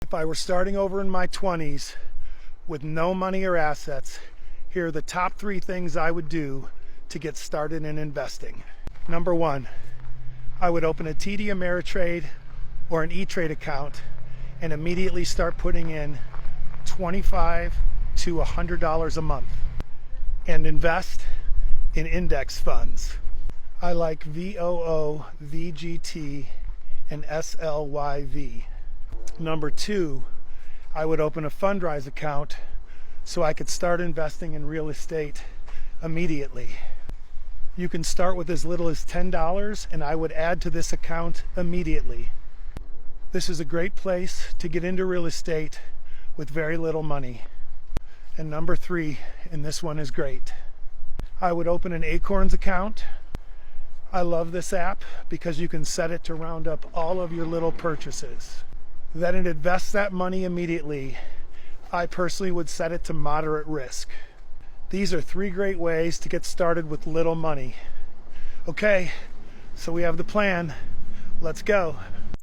If I were starting over in my 20s with no money or assets, here are the top 3 things I would do to get started in investing. Number 1, I would open a TD Ameritrade or an E-Trade account and immediately start putting in $25 to $100 a month and invest in index funds. I like VOO, VGT, and SLYV. Number 2, I would open a Fundrise account so I could start investing in real estate immediately. You can start with as little as $10 and I would add to this account immediately. This is a great place to get into real estate with very little money. And number 3, and this one is great, I would open an Acorns account. I love this app because you can set it to round up all of your little purchases. Then it invests that money immediately. I personally would set it to moderate risk. These are 3 great ways to get started with little money. Okay, so we have the plan. Let's go.